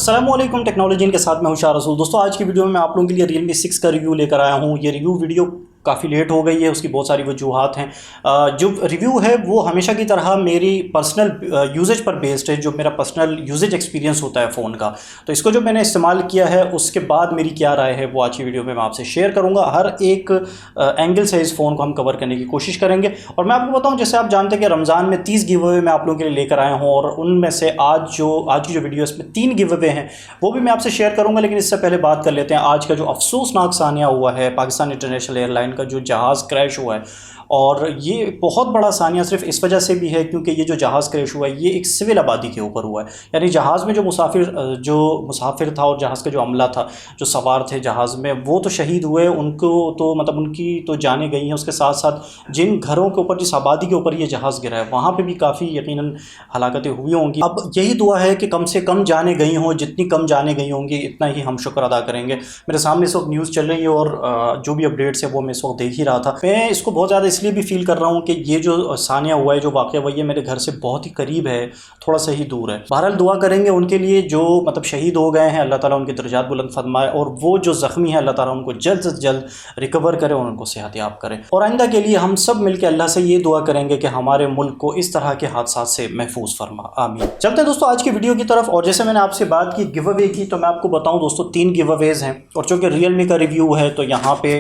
अस्सलामुअलैकुम टेक्नोलॉजी के साथ मैं हूं शाह रसूल। दोस्तों आज की वीडियो में मैं आप लोगों के लिए Realme 6 का रिव्यू लेकर आया हूं। ये रिव्यू वीडियो काफ़ी लेट हो गई है, उसकी बहुत सारी वजूहात हैं। जो रिव्यू है वो हमेशा की तरह मेरी पर्सनल यूजेज पर बेस्ड है, जो मेरा पर्सनल यूजेज एक्सपीरियंस होता है फ़ोन का। तो इसको जो मैंने इस्तेमाल किया है उसके बाद मेरी क्या राय है वो आज की वीडियो में मैं आपसे शेयर करूँगा। हर एक एंगल से इस फ़ोन को हम कवर करने की कोशिश करेंगे। और मैं आपको बताऊँ, जैसे आप जानते हैं कि रमज़ान में 30 गिव अवे मैं आप लोगों के लिए लेकर आया हूँ, और उनमें से आज की जो वीडियो इसमें 3 गिव अवे हैं वो भी मैं आपसे शेयर करूँगा। लेकिन इससे पहले बात कर लेते हैं आज का जो अफसोसनाक सानिया हुआ है। पाकिस्तान इंटरनेशनल एयरलाइन का जो जहाज़ क्रैश हुआ है, और ये बहुत बड़ा सानिया सिर्फ इस वजह से भी है क्योंकि ये जो जहाज़ क्रैश हुआ है ये एक सिविल आबादी के ऊपर हुआ है। यानी जहाज़ में जो मुसाफिर था और जहाज़ का जो अमला था, जो सवार थे जहाज़ में, वो तो शहीद हुए, उनको तो मतलब उनकी तो जानें गई हैं। उसके साथ साथ जिन घरों के ऊपर, जिस आबादी के ऊपर ये जहाज़ गिरा है, वहाँ पर भी काफ़ी यकीनन हलाकतें हुई होंगी। अब यही दुआ है कि कम से कम जाने गई हों, जितनी कम जाने गई होंगी इतना ही हम शुक्र अदा करेंगे। मेरे सामने इस वक्त न्यूज़ चल रही है और जो भी अपडेट्स है वो मैं इस वक्त देख ही रहा था। मैं इसको बहुत ज़्यादा इसलिए भी फील कर रहा हूँ कि ये जो सानिया हुआ है, जो वाक़या हुआ है, ये मेरे घर से बहुत ही करीब है, थोड़ा सा ही दूर है। बहरहाल दुआ करेंगे उनके लिए जो मतलब शहीद हो गए हैं, अल्लाह ताला उनके दर्जात बुलंद फरमाए, और वो जो ज़ख्मी है अल्लाह ताला उनको जल्द से जल्द रिकवर करे और उनको सेहतियाब करे। और आइंदा के लिए हम सब मिलकर अल्लाह से ये दुआ करेंगे कि हमारे मुल्क को इस तरह के हादसा से महफूज फरमा, आमीन। चलते हैं दोस्तों आज की वीडियो की तरफ। और जैसे मैंने आपसे बात की गिव अवे की, तो मैं आपको बताऊँ दोस्तों 3 गिव अवेज़ हैं, और चूँकि Realme का रिव्यू है तो यहाँ पे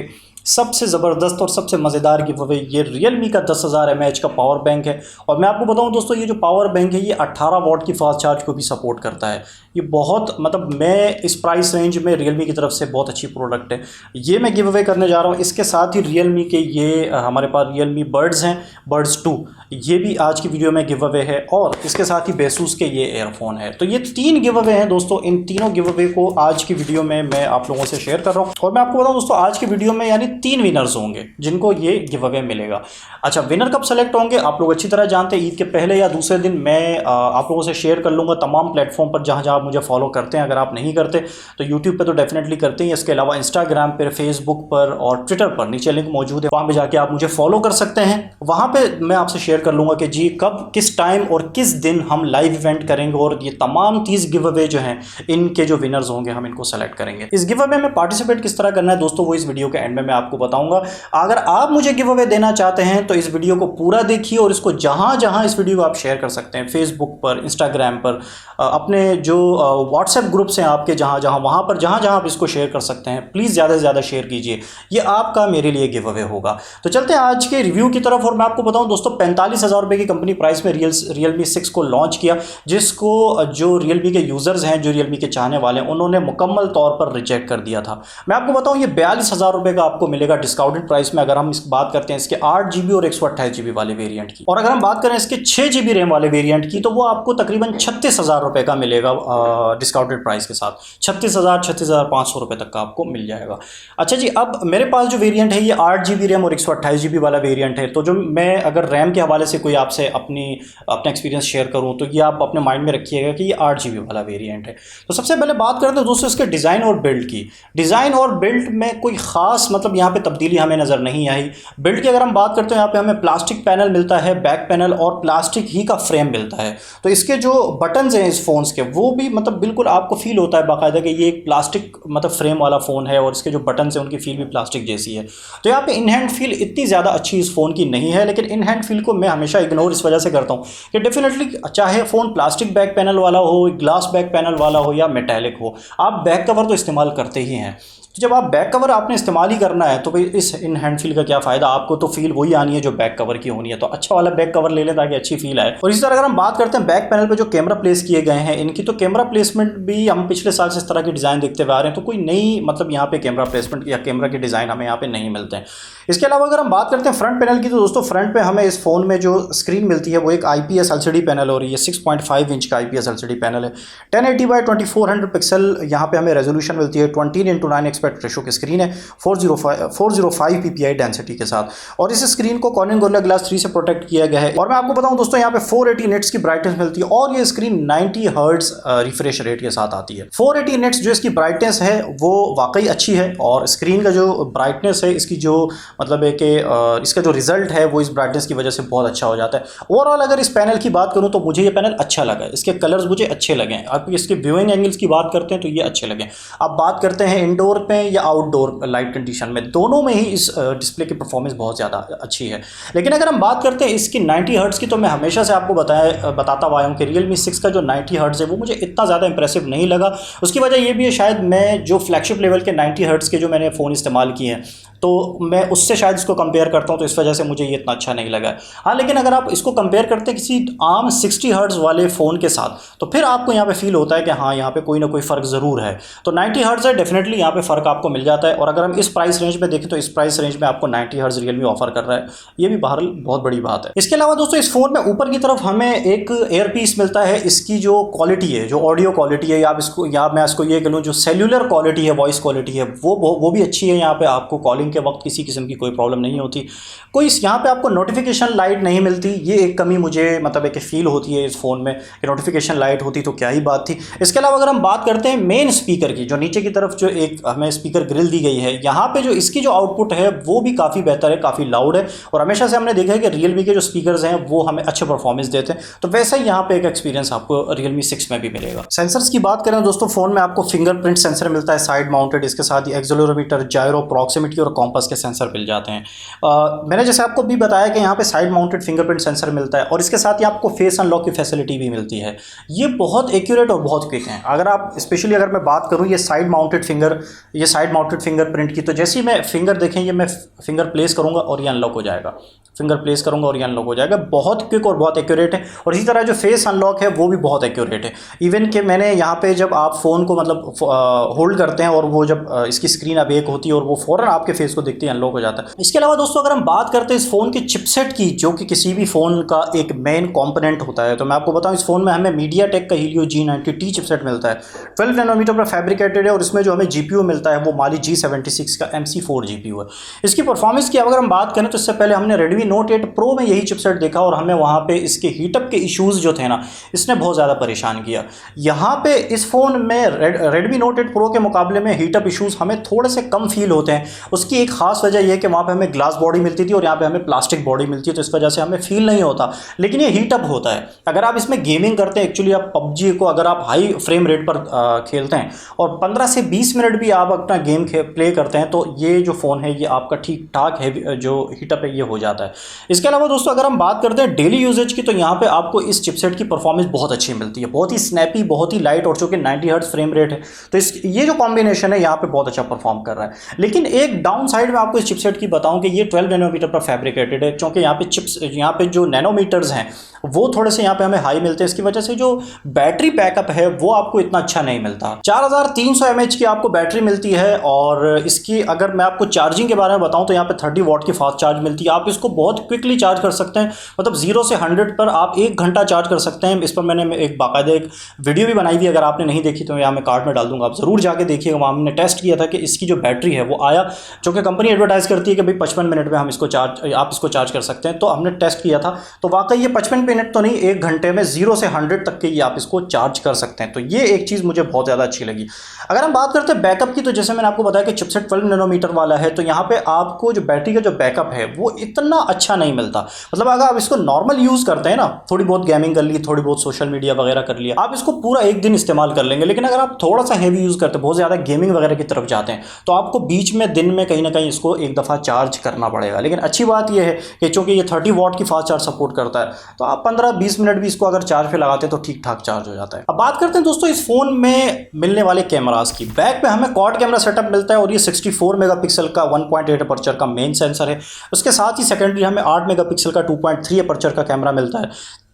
सबसे ज़बरदस्त और सबसे मज़ेदार गिव अवे ये Realme का 10,000 mAh का पावर बैंक है। और मैं आपको बताऊं दोस्तों, ये जो पावर बैंक है ये 18 वॉट की फास्ट चार्ज को भी सपोर्ट करता है। ये बहुत मतलब मैं इस प्राइस रेंज में Realme की तरफ से बहुत अच्छी प्रोडक्ट है। ये मैं गिव अवे करने जा रहा हूँ। इसके साथ ही Realme के ये हमारे पास Realme बर्ड्स हैं, बर्ड्स 2, ये भी आज की वीडियो में गिव अवे है। और इसके साथ ही बेसूस के ये एयरफोन है। तो ये 3 गिव अवे हैं दोस्तों। इन तीनों गिव अवे को आज की वीडियो में मैं आप लोगों से शेयर कर रहा हूँ। और मैं आपको बताऊँ दोस्तों, आज की वीडियो में यानी 3 विनर्स होंगे जिनको ये गिव अवे मिलेगा। अच्छा, विनर कब सेलेक्ट होंगे आप लोग अच्छी तरह जानते हैं। ईद के पहले या दूसरे दिन मैं आप लोगों से शेयर कर लूँगा तमाम प्लेटफॉर्म पर जहाँ जहाँ आप मुझे फॉलो करते हैं। अगर आप नहीं करते तो यूट्यूब पर तो डेफिनेटली करते हैं, इसके अलावा इंस्टाग्राम पर, फेसबुक पर और ट्विटर पर नीचे लिंक मौजूद है, वहाँ पर जाके आप मुझे फॉलो कर सकते हैं। वहाँ पर मैं आपसे शेयर कर लूँगा कि जी कब, किस टाइम और किस दिन हम लाइव इवेंट करेंगे, और ये तमाम 30 गिव अवे जो हैं इनके जो विनर्स होंगे हम इनको सेलेक्ट करेंगे। इस गिव अवे में पार्टिसिपेट किस तरह करना है दोस्तों वो इस वीडियो के एंड में मैं आपको बताऊंगा। अगर आप मुझे गिव अवे देना चाहते हैं तो इस वीडियो को पूरा देखिए, और इसको जहां जहां इस वीडियो को आप शेयर कर सकते हैं, फेसबुक पर, इंस्टाग्राम पर, अपने जो व्हाट्सएप ग्रुप्स हैं आपके, जहां जहां वहां पर जहां जहां आप इसको शेयर कर सकते हैं, प्लीज़ ज़्यादा से ज़्यादा शेयर कीजिए। ये आपका मेरे लिए गिव अवे होगा। तो चलते हैं आज के रिव्यू की तरफ। और मैं आपको बताऊं दोस्तों, 45,000 रुपये की कंपनी प्राइस में Realme 6 को लॉन्च किया, जिसको जो Realme के यूज़र्स हैं, जो Realme के चाहने वाले हैं, उन्होंने मुकम्मल तौर पर रिजेक्ट कर दिया था। मैं आपको बताऊं ये 42,000 रुपये का आपको मिलेगा डिस्काउंटेड प्राइस में। अगर हम इस बात करते हैं इसके 8 GB और 128 GB वाले वेरिएंट की, और अगर हम बात करें इसके 6 GB रैम वाले वेरिएंट की, तो वो आपको तकरीबन 36,000 रुपये का मिलेगा डिस्काउंटेड प्राइस के साथ। 36,500 रुपये तक का आपको मिल जाएगा। अच्छा जी, अब मेरे पास जो वेरिएंट है ये 8 GB रैम और 128 GB वाला वेरिएंट है। तो जो मैं अगर रैम के हवाले से कोई आपसे अपना एक्सपीरियंस शेयर करूं तो ये आप अपने माइंड में रखिएगा कि ये 8 GB वाला वेरिएंट है। तो सबसे पहले बात करते हैं दोस्तों इसके डिज़ाइन और बिल्ड की। डिज़ाइन और बिल्ड में कोई ख़ास मतलब यहाँ पे तब्दीली हमें नज़र नहीं आई। बिल्ड की अगर हम बात करते हैं, यहाँ पे हमें प्लास्टिक पैनल मिलता है, बैक पैनल, और प्लास्टिक ही का फ्रेम मिलता है। तो इसके जो बटन्स हैं इस फ़ोन्स के, वो भी मतलब बिल्कुल आपको फील होता है बाकायदा कि ये एक प्लास्टिक मतलब फ्रेम वाला फ़ोन है, और इसके जो बटन्स हैं उनकी फील भी प्लास्टिक जैसी है। तो यहाँ पे इन हैंड फील इतनी ज़्यादा अच्छी इस फ़ोन की नहीं है, लेकिन इन हैंड फील को मैं हमेशा इग्नोर इस वजह से करता हूँ कि डेफिनेटली चाहे फ़ोन प्लास्टिक बैक पैनल वाला हो, ग्लास बैक पैनल वाला हो या मेटालिक हो, आप बैक कवर तो इस्तेमाल करते ही हैं। तो जब आप बैक कवर आपने इस्तेमाल ही करना है तो भाई इस इन हैंड फील का क्या फ़ायदा। आपको तो फील वही आनी है जो बैक कवर की होनी है। तो अच्छा वाला बैक कवर ले लें ताकि अच्छी फील आए। और इसी तरह अगर हम बात करते हैं बैक पैनल पे जो कैमरा प्लेस किए गए हैं इनकी, तो कैमरा प्लेसमेंट भी हम पिछले साल से इस तरह की डिज़ाइन देखते हुए आ रहे हैं। तो कोई नई मतलब यहाँ पे कैमरा प्लेसमेंट या कैमरा के डिज़ाइन हमें यहाँ पे नहीं मिलते हैं। इसके अलावा अगर हम बात करते हैं फ्रंट पैनल की, तो दोस्तों फ्रंट पे हमें इस फ़ोन में जो स्क्रीन मिलती है वो एक IPS LCD पैनल हो रही है। 6.5 इंच का IPS LCD पैनल है। 1080x2400 पिक्सल यहाँ पे हमें रेजोल्यूशन मिलती है। 20:9 एस्पेक्ट रेशो की स्क्रीन है 405 ppi डेंसिटी के साथ, और इस स्क्रीन को Corning Gorilla Glass 3 से प्रोटेक्ट किया गया है। और मैं आपको बताऊं दोस्तों, यहाँ पे 480 निट्स की ब्राइटनेस मिलती है, और ये स्क्रीन 90 हर्ट्ज रिफ्रेश रेट के साथ आती है। 480 निट्स जो इसकी ब्राइटनेस है वो वाकई अच्छी है, और स्क्रीन का जो ब्राइटनेस है, इसकी जो मतलब है कि इसका जो रिजल्ट है वो इस ब्राइटनेस की वजह से बहुत अच्छा हो जाता है। ओवरऑल अगर इस पैनल की बात करूँ तो मुझे ये पैनल अच्छा लगा, इसके कलर्स मुझे अच्छे लगे। आप इसके व्यूइंग एंगल्स की बात करते हैं तो ये अच्छे लगे। अब बात करते हैं इंडोर पे या आउटडोर लाइट कंडीशन में, दोनों में ही इस डिस्प्ले की परफॉर्मेंस बहुत ज़्यादा अच्छी है। लेकिन अगर हम बात करते हैं इसकी 90 हर्ट्ज़ की, तो मैं हमेशा से आपको बताता हुआ हूँ कि Realme 6 का जो 90 हर्ट्ज़ है वो मुझे इतना ज़्यादा इंप्रेसिव नहीं लगा। उसकी वजह ये भी है, शायद मैं जो फ्लैगशिप लेवल के 90 हर्ट्ज़ के जो मैंने फ़ोन इस्तेमाल किए हैं तो मैं उससे शायद इसको कंपेयर करता हूँ, तो इस वजह से मुझे ये इतना अच्छा नहीं लगा। हाँ, लेकिन अगर आप इसको कंपेयर करते हैं किसी आम 60 हर्ट्ज़ वाले फ़ोन के साथ, तो फिर आपको यहाँ पे फील होता है कि हाँ, यहाँ पे कोई ना कोई फ़र्क ज़रूर है। तो 90 हर्ट्ज़ है, डेफिनेटली यहाँ पे फ़र्क आपको मिल जाता है। और अगर हम इस प्राइस रेंज में देखें तो इस प्राइस रेंज में आपको 90 हर्ट्ज़ Realme ऑफर कर रहा है, ये भी बहरहाल बहुत बड़ी बात है। इसके अलावा दोस्तों इस फ़ोन में ऊपर की तरफ हमें एक एयरपीस मिलता है। इसकी जो क्वालिटी है, जो ऑडियो क्वालिटी है, या मैं इसको ये कह लूँ जो सेल्यूलर क्वालिटी है, वॉइस क्वालिटी है, वो भी अच्छी है। यहाँ पे आपको कॉलिंग के वक्त किसी किस्म की कोई प्रॉब्लम नहीं होती। कोई यहाँ पे आपको नोटिफिकेशन लाइट नहीं मिलती, ये एक कमी मुझे मतलब एक फील होती है इस फ़ोन में कि नोटिफिकेशन लाइट होती तो क्या ही बात थी। इसके अलावा अगर हम बात करते हैं मेन स्पीकर की, जो नीचे की तरफ जो एक हमें स्पीकर ग्रिल दी गई है, यहाँ पे जो इसकी जो आउटपुट है वो भी काफ़ी बेहतर है, काफ़ी लाउड है। और हमेशा से हमने देखा है कि Realme के जो स्पीकर्स हैं वो हमें अच्छे परफॉर्मेंस देते हैं, तो वैसा ही यहाँ पे एक एक्सपीरियंस आपको Realme 6 में भी मिलेगा। सेंसर्स की बात करें दोस्तों, फ़ोन में आपको फिंगरप्रिंट सेंसर मिलता है साइड माउंटेड, इसके साथ ही एक्सेलेरोमीटर, जायरो, प्रॉक्सिमिटी और कॉम्पास के सेंसर मिल जाते हैं। मैंने जैसे आपको भी बताया कि यहाँ पे साइड माउंटेड फिंगरप्रिंट सेंसर मिलता है, और इसके साथ ही आपको फेस अनलॉक की फैसिलिटी भी मिलती है। ये बहुत एक्यूरेट और बहुत क्विक है। अगर आप स्पेशली अगर मैं बात करूँ ये साइड माउंटेड फिंगरप्रिंट की, तो जैसे ही मैं फिंगर देखें, ये मैं फिंगर प्लेस करूँगा और ये अनलॉक हो जाएगा, फिंगर प्लेस करूँगा और ये अनलॉक हो जाएगा। बहुत क्विक और बहुत एक्यूरेट है। और इसी तरह जो फेस अनलॉक है वो भी बहुत एक्यूरेट है। इवन कि मैंने यहाँ पे जब आप फ़ोन को मतलब होल्ड करते हैं और वो जब इसकी स्क्रीन अवेक होती है और वो फ़ौरन आपके फेस को देखते ही अनलॉक हो जाता है। इसके अलावा दोस्तों अगर हम बात करते हैं इस फ़ोन के चिपसेट की, जो कि किसी भी फ़ोन का एक मेन कंपोनेंट होता है, तो मैं आपको बताऊं इस फ़ोन में हमें MediaTek का Helio G90T चिपसेट मिलता है। 12 नैनोमीटर पर फैब्रिकेटेड है और इसमें जो हमें GPU मिलता है वो Mali G76 का MC4 GPU है। इसकी परफॉर्मेंस की अगर हम बात करें तो इससे पहले हमने Redmi Note 8 Pro में यही चिपसेट देखा और हमें वहाँ पे इसके हीटअप के इश्यूज़ जो थे ना, इसने बहुत ज़्यादा परेशान किया। यहाँ पे इस फ़ोन में Redmi Note 8 Pro के मुकाबले में हीटअप इश्यूज़ हमें थोड़े से कम फील होते हैं। उसकी एक ख़ास वजह यह है कि वहाँ पे हमें ग्लास बॉडी मिलती थी और यहाँ पे हमें प्लास्टिक बॉडी मिलती है, तो इस वजह से हमें फील नहीं होता। लेकिन ये हीटअप होता है अगर आप इसमें गेमिंग करते हैं। एक्चुअली आप PUBG को अगर आप हाई फ्रेम रेट पर खेलते हैं और 15 से 20 मिनट भी आप अपना गेम प्ले करते हैं, तो ये जो फ़ोन है ये आपका ठीक ठाक है, जो हीटअप है ये हो जाता है। इसके अलावा दोस्तों अगर हम बात करते हैं डेली यूजेज की, तो यहाँ पे आपको इस चिपसेट की परफॉर्मेंस बहुत अच्छी मिलती है, बहुत ही स्नैपी, बहुत ही लाइट, और चूँकि 90 हर्ट्ज फ्रेम रेट है तो ये जो कॉम्बिनेशन है यहाँ पे बहुत अच्छा परफॉर्म कर रहा है। लेकिन एक डाउन साइड में आपको इस चिपसेट की बताऊं कि ये 12 नैनोमीटर पर फैब्रिकेटेड है, क्योंकि यहाँ पे जो नैनोमीटर्स हैं वो थोड़े से यहाँ पे हमें हाई मिलते हैं। इसकी वजह से जो बैटरी बैकअप है वो आपको इतना अच्छा नहीं मिलता। 4300 mAh की आपको बैटरी मिलती है, और इसकी अगर मैं आपको चार्जिंग के बारे में बताऊं तो यहाँ पे 30 वाट की फास्ट चार्ज मिलती है। आप इसको बहुत क्विकली चार्ज कर सकते हैं, मतलब 0 से 100 पर आप 1 घंटा चार्ज कर सकते हैं। इस पर मैंने एक बाकायदा एक वीडियो भी बनाई हुई, अगर आपने नहीं देखी तो यहाँ मैं कार्ड में डाल दूंगा, आप ज़रूर जाके देखिएगा। वहाँ हमने टेस्ट किया था कि इसकी जो बैटरी है वो आया, जो कि कंपनी एडवर्टाइज़ करती है कि भाई 55 मिनट में हम इसको आप इसको चार्ज कर सकते हैं। तो हमने टेस्ट किया था तो वाकई ये 55 मिनट तो नहीं, 1 घंटे में 0 से 100 तक के ये आप इसको चार्ज कर सकते हैं। तो ये एक चीज़ मुझे बहुत ज़्यादा अच्छी लगी। अगर हम बात करते हैं बैकअप की, तो जैसे मैंने आपको बताया कि चिपसेट 12 नैनोमीटर वाला है, तो यहाँ पे आपको जो बैटरी का जो बैकअप है वो इतना अच्छा नहीं मिलता। मतलब अगर आप इसको नॉर्मल यूज़ करते हैं ना, थोड़ी बहुत गेमिंग कर ली, थोड़ी बहुत सोशल मीडिया वगैरह कर लिया, आप इसको पूरा एक दिन इस्तेमाल कर लेंगे। लेकिन अगर आप थोड़ा सा हैवी यूज़ करते हैं, बहुत ज़्यादा गेमिंग वगैरह की तरफ जाते हैं, तो आपको बीच में दिन में कहीं ना कहीं इसको एक दफ़ा चार्ज करना पड़ेगा। लेकिन अच्छी बात यह है कि चूँकि ये 30 वाट की फास्ट चार्ज सपोर्ट करता है, तो आप 15-20 मिनट भी इसको अगर चार्ज पे लगाते हैं तो ठीक ठाक चार्ज हो जाता है। अब बात करते हैं दोस्तों इस फ़ोन में मिलने वाले कैमरास की। बैक पे हमें क्वाड कैमरा सेटअप मिलता है और ये 64 मेगापिक्सल का 1.8 अपर्चर का मेन सेंसर है। उसके साथ ही सेकेंडरी हमें 8 मेगापिक्सल का 2.3 अपर्चर का कैमरा मिलता है।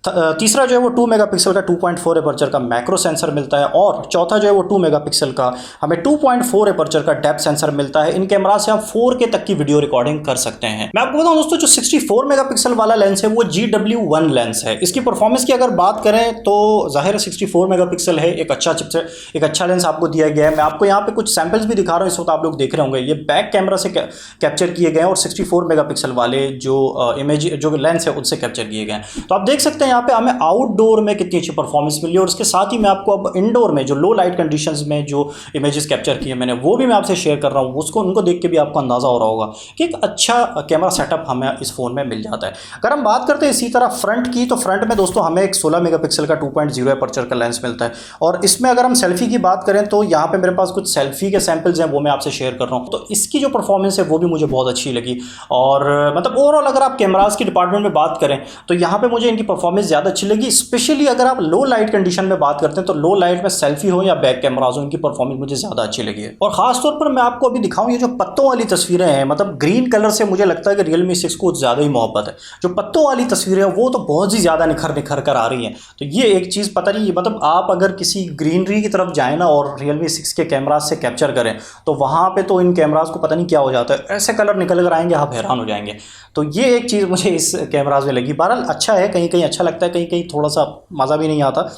तीसरा जो है वो 2 मेगापिक्सल का 2.4 एपर्चर का मैक्रो सेंसर मिलता है, और चौथा जो है वो 2 मेगापिक्सल का हमें 2.4 एपर्चर का डेप्थ सेंसर मिलता है। इन कैमरा से आप 4K तक की वीडियो रिकॉर्डिंग कर सकते हैं। मैं आपको बताऊं दोस्तों, जो 64 मेगापिक्सल वाला लेंस है वो GW1 लेंस है। इसकी परफॉर्मेंस की अगर बात करें तो जाहिर है 64 मेगापिक्सल है, एक अच्छा चिपसेट, एक अच्छा लेंस आपको दिया गया है। मैं आपको यहाँ पे कुछ सैंपल्स भी दिखा रहा हूँ, इस वक्त आप लोग देख रहे होंगे, ये बैक कैमरा से कैप्चर किए गए हैं और 64 मेगापिक्सल वाले जो इमेज जो लेंस है उससे कैप्चर किए गए हैं। तो आप देख सकते हैं यहाँ पे हमें आउटडोर में कितनी अच्छी परफॉर्मेंस मिली, और उसके साथ ही मैं आपको अब इंडोर में जो लो लाइट कंडीशंस में जो इमेजेस कैप्चर किए मैंने वो भी मैं आपसे शेयर कर रहा हूँ। उसको उनको देख के भी आपको अंदाज़ा हो रहा होगा कि एक अच्छा कैमरा सेटअप हमें इस फ़ोन में मिल जाता है। अगर हम बात करते हैं इसी तरह फ्रंट की, तो फ्रंट में दोस्तों हमें एक 16 मेगापिक्सल का 2.0 एपर्चर का लेंस मिलता है। और इसमें अगर हम सेल्फी की बात करें तो यहाँ पे मेरे पास कुछ सेल्फी के सैंपल्स हैं, वो मैं आपसे शेयर कर रहा हूँ। तो इसकी जो परफॉर्मेंस है वो भी मुझे बहुत अच्छी लगी। और मतलब ओवरऑल अगर आप कैमरास की डिपार्टमेंट में बात करें तो यहाँ पे मुझे इनकी परफॉर्मेंस ज़्यादा अच्छी लगी। स्पेशली अगर आप लो लाइट कंडीशन में बात करते हैं तो लो लाइट में सेल्फी हो या बैक कैमराज हो, इनकी परफॉर्मेंस मुझे ज़्यादा अच्छी लगी है। और खासतौर पर मैं आपको अभी दिखाऊँ, ये जो पत्तों वाली तस्वीरें हैं, मतलब ग्रीन कलर से मुझे लगता है कि Realme 6 को ज़्यादा ही मोहब्बत है। जो पत्तों वाली तस्वीरें हैं वो तो बहुत ही ज़्यादा निखर कर आ रही हैं। तो ये एक चीज़ पता नहीं, मतलब आप अगर किसी ग्रीनरी की तरफ जाएँ ना और Realme 6 के कैमराज से कैप्चर करें तो वहाँ पे तो इन कैमराज को पता नहीं क्या हो जाता है, ऐसे कलर निकल कर आएंगे, आप हैरान हो जाएंगे। तो ये एक चीज़ मुझे इस कैमराज में लगी। बहरहाल अच्छा है, कहीं कहीं अच्छा लगता है, कहीं कहीं थोड़ा सा मज़ा भी नहीं आता।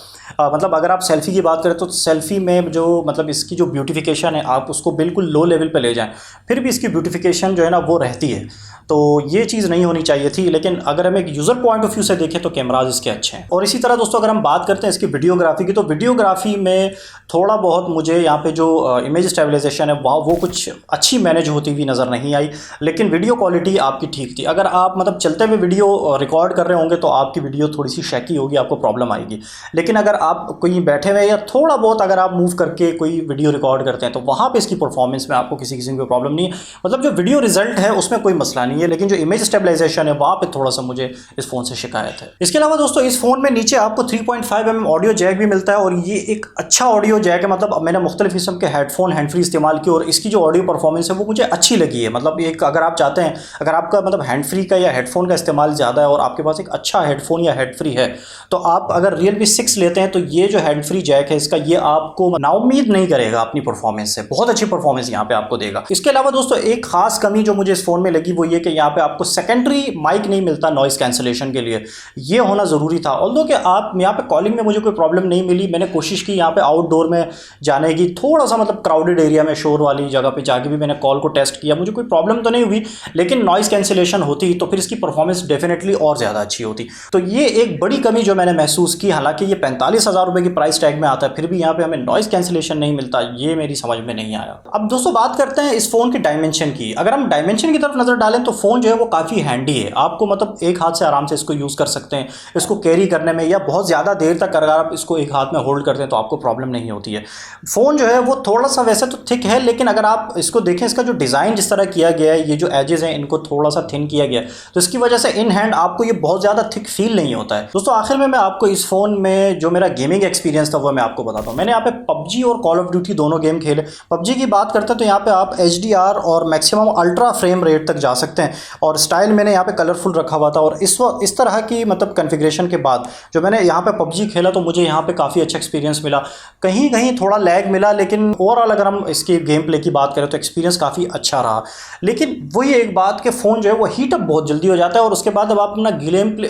मतलब अगर आप सेल्फ़ी की बात करें तो सेल्फ़ी में जो मतलब इसकी जो ब्यूटिफिकेशन है आप उसको बिल्कुल लो लेवल पे ले जाएं, फिर भी इसकी ब्यूटिफिकेशन जो है ना वो रहती है। तो ये चीज़ नहीं होनी चाहिए थी। लेकिन अगर हम एक यूज़र पॉइंट ऑफ व्यू से देखें तो कैमराज इसके अच्छे हैं। और इसी तरह दोस्तों अगर हम बात करते हैं इसकी वीडियोग्राफी की, तो वीडियोग्राफी में थोड़ा बहुत मुझे यहाँ पे जो इमेज स्टेबलाइजेशन है वो कुछ अच्छी मैनेज होती हुई नज़र नहीं आई। लेकिन वीडियो क्वालिटी आपकी ठीक थी। अगर आप मतलब चलते हुए वीडियो रिकॉर्ड कर रहे होंगे तो आपकी वीडियो थोड़ी सी शैकी होगी, आपको प्रॉब्लम आएगी। लेकिन अगर आप कोई बैठे हुए या थोड़ा बहुत अगर आप मूव करके कोई वीडियो रिकॉर्ड करते हैं तो वहाँ पे इसकी परफॉर्मेंस में आपको किसी किस्म की प्रॉब्लम नहीं है। मतलब जो वीडियो रिजल्ट है उसमें कोई मसला नहीं है, लेकिन जो इमेज स्टेबलाइजेशन है वहाँ पे थोड़ा सा मुझे इस फ़ोन से शिकायत है। इसके अलावा दोस्तों इस फ़ोन में नीचे आपको 3.5mm ऑडियो जैक भी मिलता है, और ये एक अच्छा ऑडियो जैक है। मतलब मैंने मुख्तलिफ किस्म के हेडफोन हैंड फ्री इस्तेमाल किए और इसकी जो ऑडियो परफॉर्मेंस है वो मुझे अच्छी लगी है। मतलब एक अगर आप चाहते हैं, अगर आपका मतलब हैंड फ्री का या हेडफोन का इस्तेमाल ज़्यादा है और आपके पास एक अच्छा हेडफोन या हेड फ्री है, तो आप अगर Realme 6 लेते हैं तो ये जो हैंड फ्री जैक है इसका, ये आपको नाउम्मीद नहीं करेगा अपनी परफॉर्मेंस से, बहुत अच्छी परफॉर्मेंस यहाँ पे आपको देगा। इसके अलावा दोस्तों एक खास कमी जो मुझे इस फोन में लगी वो ये कि यहाँ पे आपको सेकेंडरी माइक नहीं मिलता नॉइस कैंसिलेशन के लिए, ये होना ज़रूरी था। ऑल्दो कि आप यहाँ पे कॉलिंग में मुझे कोई प्रॉब्लम नहीं मिली। मैंने कोशिश की यहाँ पे आउटडोर में जाने की, थोड़ा सा मतलब क्राउडेड एरिया में शोर वाली जगह पे जाके भी मैंने कॉल को टेस्ट किया, मुझे कोई प्रॉब्लम तो नहीं हुई। लेकिन नॉइस कैंसिलेशन होती तो फिर इसकी परफॉर्मेंस डेफिनेटली और ज़्यादा अच्छी होती। तो ये एक बड़ी कमी जो मैंने महसूस की। हालांकि ये 45,000 रुपये की प्राइस टैग में आता है, फिर भी यहाँ पे हमें नॉइस कैंसिलेशन नहीं मिलता, ये मेरी समझ में नहीं आया। अब दोस्तों बात करते हैं इस फ़ोन की डायमेंशन की। अगर हम डायमेंशन की तरफ नज़र डालें तो फ़ोन जो है वो काफ़ी हैंडी है। आपको मतलब एक हाथ से आराम से इसको यूज़ कर सकते हैं, इसको कैरी करने में, या बहुत ज़्यादा देर तक अगर आप इसको एक हाथ में होल्ड करते हैं तो आपको प्रॉब्लम नहीं होती है। फ़ोन जो है वो थोड़ा सा वैसे तो थिक है, लेकिन अगर आप इसको देखें, इसका जो डिज़ाइन जिस तरह किया गया है, ये जो एजेस हैं इनको थोड़ा सा थिन किया गया है, तो इसकी वजह से इन हैंड आपको ये बहुत ज़्यादा थिक फील नहीं होता है। दोस्तों आखिर में मैं आपको इस फ़ोन में जो मेरा गेमिंग एक्सपीरियंस था वो मैं आपको बताता हूँ। मैंने यहाँ पे PUBG और कॉल ऑफ ड्यूटी दोनों गेम खेले। PUBG की बात करते हैं तो यहाँ पे आप HDR और मैक्सिमम अल्ट्रा फ्रेम रेट तक जा सकते हैं, और स्टाइल मैंने यहाँ पे कलरफुल रखा हुआ था। और इस तरह की मतलब कन्फिग्रेशन के बाद जो मैंने यहाँ पे PUBG खेला तो मुझे यहाँ पे काफ़ी अच्छा एक्सपीरियंस मिला। कहीं कहीं थोड़ा लैग मिला, लेकिन ओवरऑल अगर हम इसके गेम प्ले की बात करें तो एक्सपीरियंस काफ़ी अच्छा रहा। लेकिन वही एक बात कि फ़ोन जो है वो हीटअप बहुत जल्दी हो जाता है, और उसके बाद जब आप अपना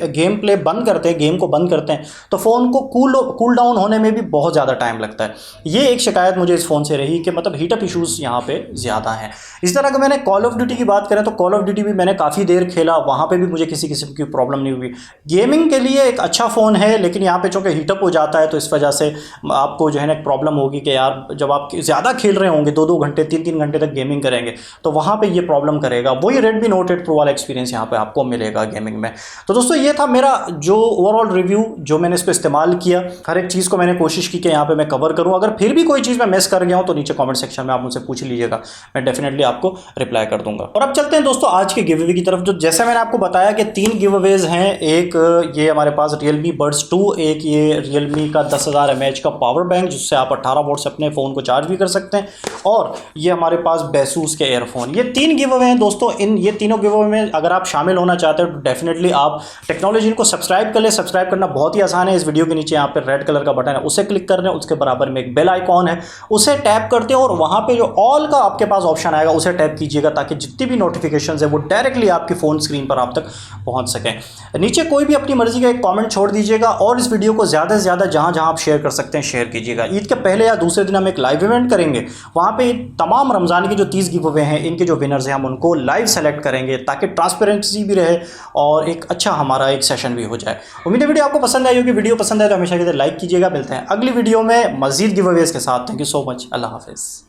गेम प्ले बंद करते हैं, गेम को बंद करते हैं, तो फ़ोन को कूल डाउन होने में भी बहुत ज़्यादा टाइम लगता है। ये एक शिकायत मुझे इस फ़ोन से रही कि मतलब हीटअप इशूज़ यहाँ पे ज़्यादा हैं। इस तरह अगर मैंने कॉल ऑफ ड्यूटी की बात करें तो कॉल ऑफ ड्यूटी भी मैंने काफ़ी देर खेला, वहाँ पे भी मुझे किसी किस्म की प्रॉब्लम नहीं हुई। गेमिंग के लिए एक अच्छा फ़ोन है, लेकिन यहाँ पे चूँकि हीटअप हो जाता है तो इस वजह से आपको जो है ना एक प्रॉब्लम होगी कि यार जब आप ज़्यादा खेल रहे होंगे, 2-2 घंटे 3-3 घंटे तक गेमिंग करेंगे, तो वहाँ पर ये प्रॉब्लम करेगा। वही Redmi Note 8 Pro वाला एक्सपीरियंस यहाँ पर आपको मिलेगा गेमिंग में। तो दोस्तों ये था मेरा जो ओवरऑल रिव्यू, जो मैंने इसको इस्तेमाल किया। हर एक चीज़ को मैंने कोशिश की कि यहाँ पे मैं कवर करूँ। अगर फिर भी कोई चीज़ मैं मिस कर गया हूँ तो नीचे कमेंट सेक्शन में आप मुझसे पूछ लीजिएगा, मैं डेफिनेटली आपको रिप्लाई कर दूंगा। और अब चलते हैं दोस्तों आज के गिव अवे की तरफ। जो जैसे मैंने आपको बताया कि 3 गिव अवेज हैं। एक ये हमारे पास Realme Buds 2, एक ये Realme का 10,000 mAh का पावर बैंक जिससे आप 18 वोल्ट से अपने फ़ोन को चार्ज भी कर सकते हैं, और ये हमारे पास Asus के एयरफोन। ये 3 गिव अवे हैं दोस्तों। ये तीनों गिव अवे में अगर आप शामिल होना चाहते हैं तो डेफिनेटली आप टेक्नोलॉजी को सब्सक्राइब कर ले। सब्सक्राइब करना बहुत ही आसान है। इस वीडियो के नीचे यहाँ पर रेड कलर का बटन है, उसे क्लिक कर रहे हैं, उसके बराबर में एक बेल आइकॉन है, उसे टैप करते हैं और वहाँ पे जो ऑल का आपके पास ऑप्शन आएगा उसे टैप कीजिएगा, ताकि जितनी भी नोटिफिकेशंस है वो डायरेक्टली आपकी फ़ोन स्क्रीन पर आप तक पहुँच सकें। नीचे कोई भी अपनी मर्ज़ी का एक कॉमेंट छोड़ दीजिएगा और इस वीडियो को ज़्यादा से ज़्यादा जहाँ जहाँ आप शेयर कर सकते हैं शेयर कीजिएगा। ईद के पहले या दूसरे दिन हम एक लाइव इवेंट करेंगे, वहाँ पे तमाम रमज़ान के जो 30 गिव अवे हैं इनके जो विनर्स हैं हम उनको लाइव सेलेक्ट करेंगे ताकि ट्रांसपेरेंसी भी रहे और एक अच्छा हमारा एक सेशन भी हो जाए। उम्मीद है वीडियो आपको पसंद आई होगी। वीडियो पसंद आए तो हमेशा की तरह लाइक कीजिएगा। मिलते हैं अगली वीडियो में मज़ीद गिव अवेज़ के साथ। Thank you so much. अल्लाह हाफिज़।